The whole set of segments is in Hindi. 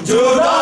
जुदा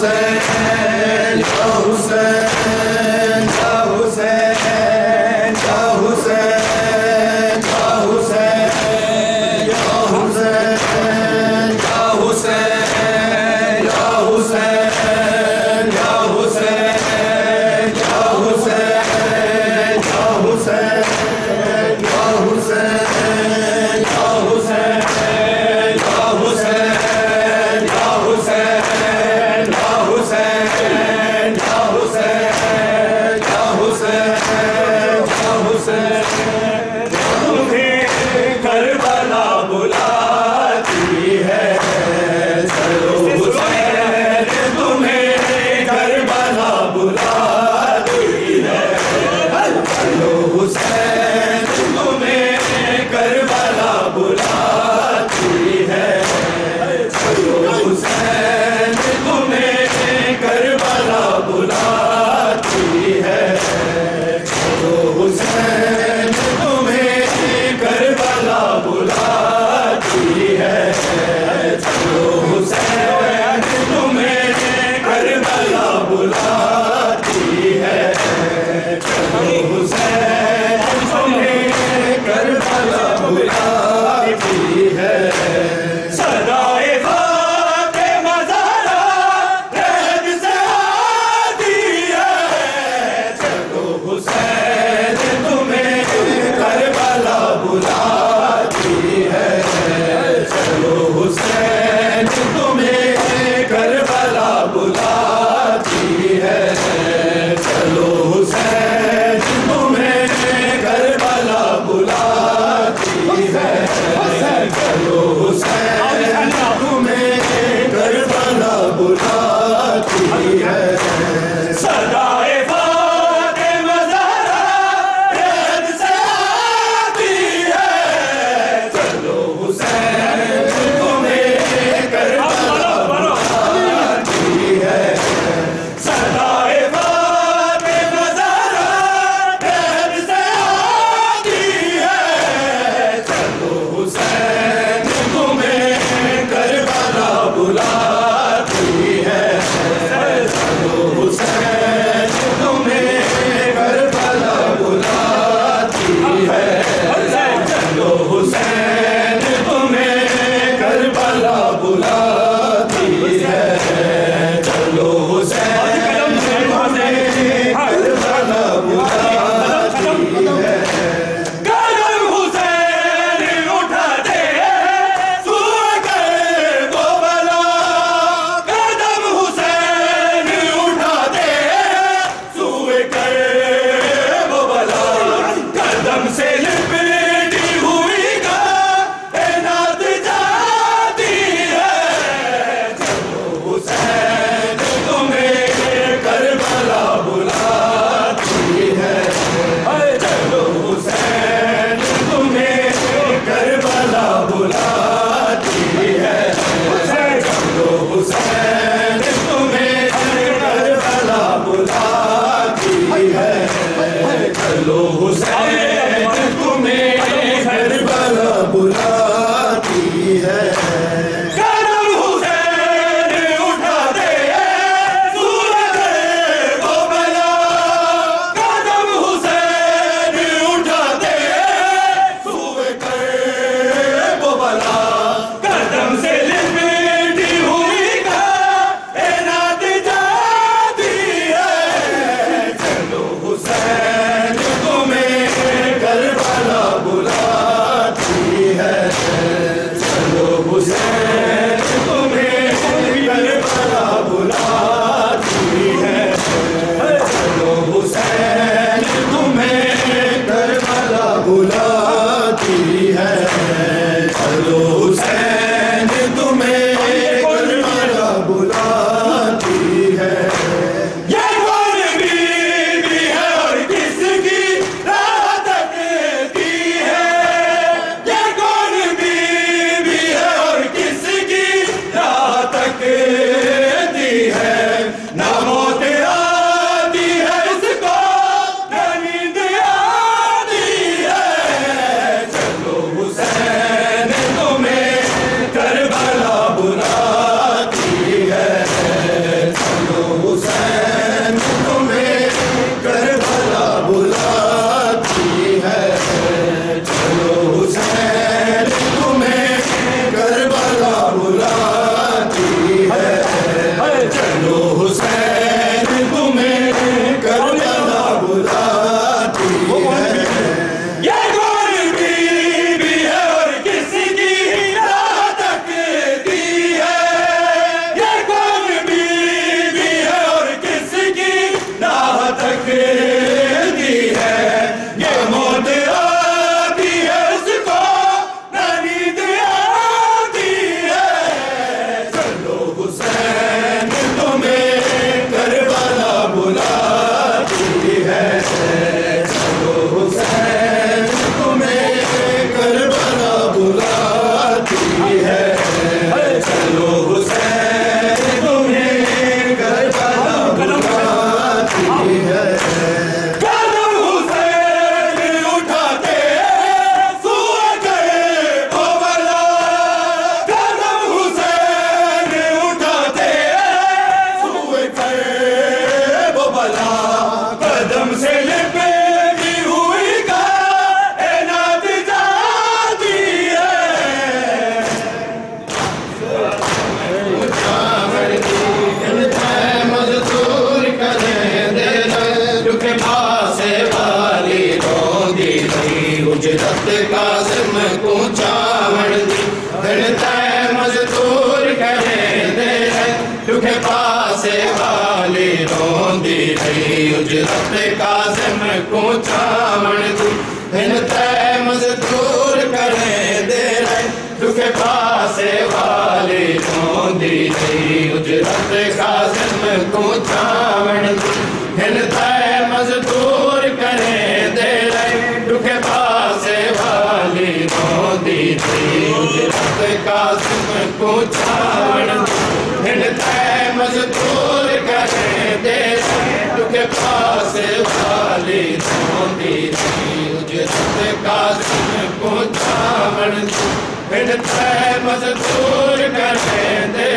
Hussein, पासे वाली रोंदी रही उजरत काज़िम को चावण दी हिन तय मजदूर करें दे रहे दुखे पासे वाली रोंदी रही उजरत काज़िम को चावण दी हिन तय मजदूर करें दे रहे दुखे पासे वाली रोंदी रही उजरत काज़िम को चावण हिन तय मजदूर करें दे दुखे पासे वाली रोंदी रही उजरत काज़िम को चावण हिन तय मजदूर करें दे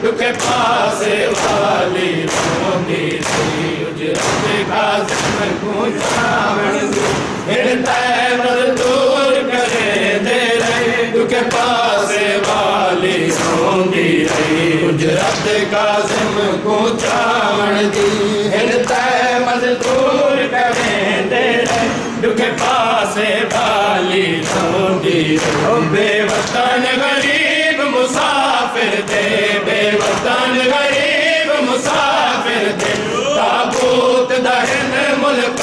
दुखे पासे वाली रोंदी रही उजरत काज़िम को चावण हिन तय मजदूर करें दे दुखे पासे वाली रोंदी रही उजरत काज़िम को चावण दी हिन तय मजदूर करें दे दुखे पासे वाली रोंदी रही बेवतन गरीब मुसाफिर दे बेवतन गरीब मुसाफिर दे ताबूत दहन मुल्क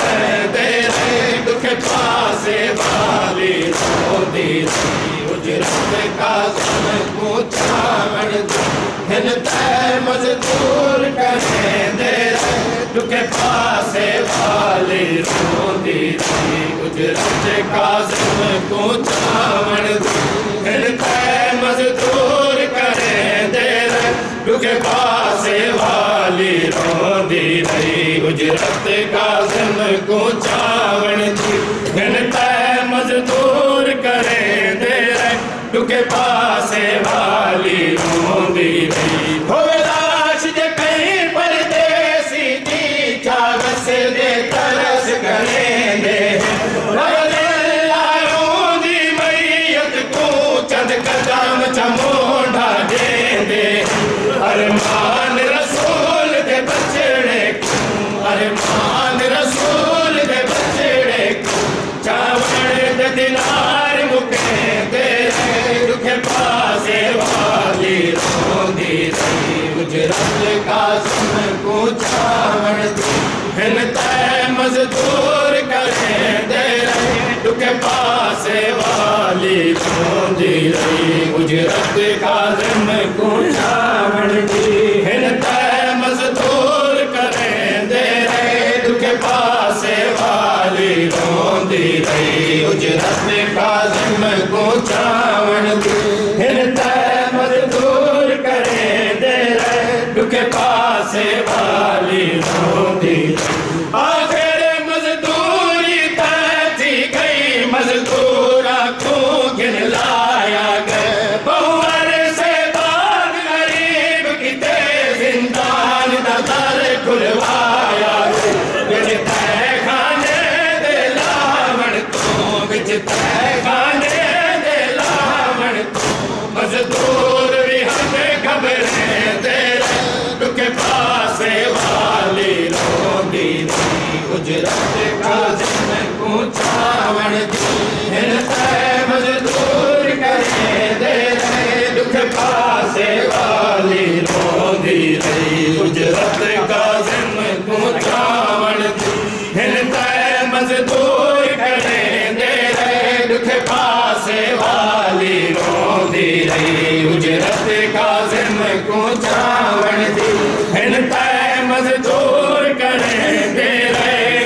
दे दुखे पासे वाली रोंदी रही उजरत काज़िम को चावण दी हिन तय मजदूर करें दे दुखे पासे वाली रोंदी रही उजरत काज़िम को चावण दी हिन तय मजदूर करें दे दुखे पासे वाली रोंदी रही उजरत काज़िम को चावण दी हिन तय मजदूर करें दे दुखे पासे वाली रोंदी रही होवे लाश जे कहीं परदेसी दी चावस दे तरस करें दे रोंदी मैयत को चंद कदम चमोढ़ा दे दे अरमान रसूल दे बचड़े अरमान रसूल दे बचड़े चावण दे दिनार मुके दे दुखे पासे वाली रोंदी रही उजरत काज़िम को चावण दी हिन तय मजदूर करें दे दुखे पासे वाली रोंदी रही उजरत काज़िम को चावण दी हिन तय मजदूर करें दे दुखे पासे वाली रोंदी रही उजरत काज़िम को चावण दी हिन तय मजदूर करें दे दुखे पासे वाली रोंदी आखिर मजदूरी तय थी गई मजदूरा को गिन लाया गए बहुवर से बाद गरीब की ते जिंदान दा दर खुलवाया बिच तय खाने दे लावण तो बिच तय खाने दे लावण तो मजदूर भी हमें घबरे दे दुखे पासे वाली रोंदी रही उजरत काज़िम को चावण दी हिन तय मजदूर करें दे दुखे पासे वाली रोंदी रही उजरत काज़िम को चावण दी हिन तय मजदूर करें दे दुखे पासे वाली रोंदी रही उजरत काज़िम को चावण दी हिन तय मजदूर करें दे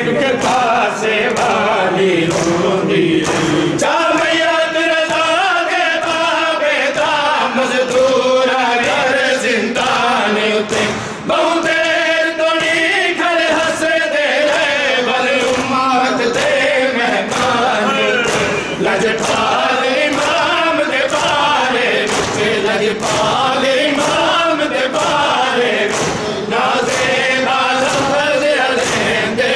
दुखे पासे वाली रोंदी रही चावयत रज़ा के बाबे दा मजदूरा घर जिंदान उते बहुत देर तो नी घर हंस दे रहे बल उम्मत दे मेहमान लजपाल इमाम दे बारे लजपाल इमाम दे बारे नाज़े बाज़ दे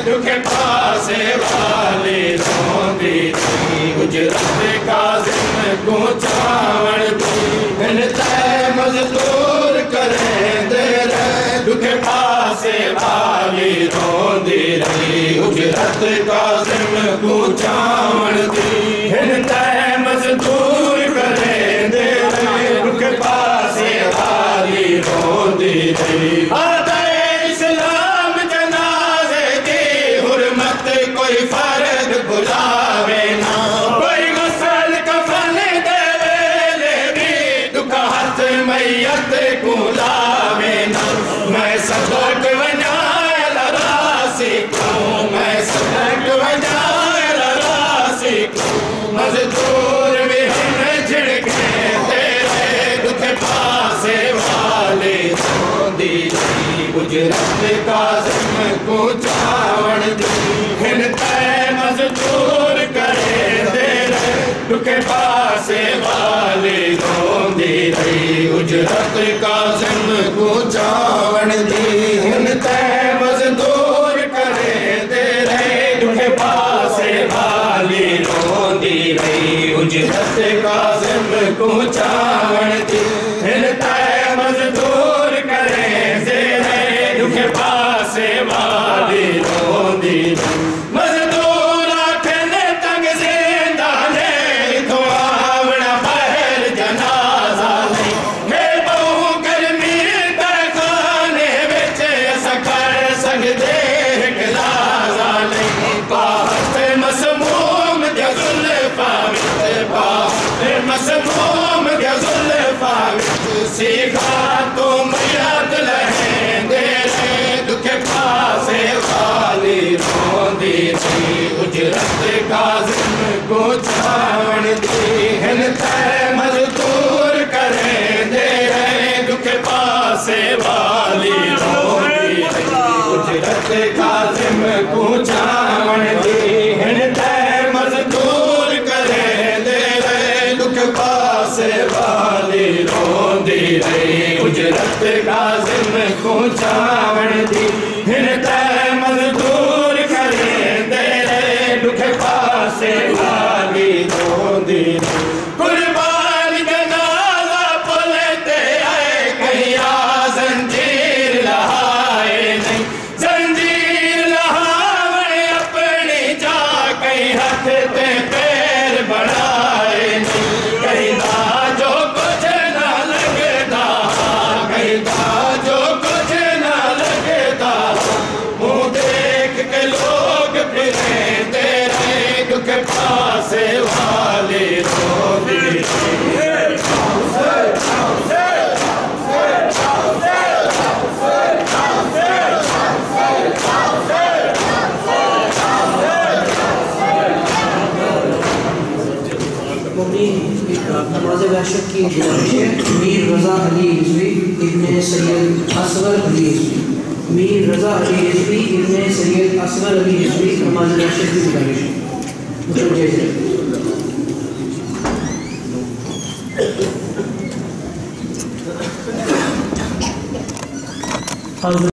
दुखे पासे वाली रोंदी रही उजरत काज़िम को चावण दी हिन तय मजदूर करें दे दुखे पासे वाली रोंदी रही उजरत काज़िम को चावण दी हिन तय मजदूर करें दे दुखे पासे वाली रोंदी रोंदी रही। इस्लाम जनाजे की हुर्मत कोई फर्द बुलावे ना, कोई गसल कफन दे वेले भी दुख हाथ मैयत को लावे ना। मैं सबक वजायल रासी को, मैं सबक वजायल रासी को, मजदूर भी हम झिड़के तेरे दुख पासे वाले रोंदी रही। उजरत काज़िम को चावण दी हिन तय मजदूर करे तेरे दुख पासे वाले रोंदी रही। उजरत काज़िम को चावण दी हिन तय मजदूर करे तेरे दुख पासे वाले रोंदी रही। उजरत काज़िम को चावण दी हिन तय मजदूर करे तेरे दुख पासे वाली रोंदी रही। मजदूर आखन तंग ज़िंदा ने तो आवना बहर जनाजा नहीं। मैं बहु गर्मी तहखाने विच असां कर सकदे गिलाजा नहीं। पाहत मसमूम दे ज़ुल्फ़ां विच, पाहत मसमूम दे ज़ुल्फ़ां विच सीखा तो याद लहेंदे दुख पासे वाली रोंदी रही। उजरत काज़िम को चावण दी हिन तय मजदूर करेंदे दुख पासे वाली रोंदी रही। उजरत काज़िम को चावण दी हिन तय मजदूर करेंदे दुख पासे वाली रोंदी रही। उजरत काज़िम को चावण दी हिन तय मजदूर करेंदे दुख पासे वाली रोंदी रही। कुर्बान जनाजा पुल ते आए कहीं आ ज़ंजीर लहाए नहीं। ज़ंजीर लहावण अपनी जा कहीं हथ ते पैर बढ़ाए नहीं। कहीं दा जो कुछ ना लगदा, कहीं दा जो कुछ ना लगदा, मुँह देख के लोग फिरेंदे रहे दुख पासे वाले रोंदी रही। नमाज़ वहशत की गुजारिश है। मीर रज़ा अली रिज़वी इब्न सैयद असगर अली रिज़वी, मीर रज़ा अली रिज़वी इब्न सैयद असगर अली रिज़वी नमाज़ वहशत की गुजारिश है।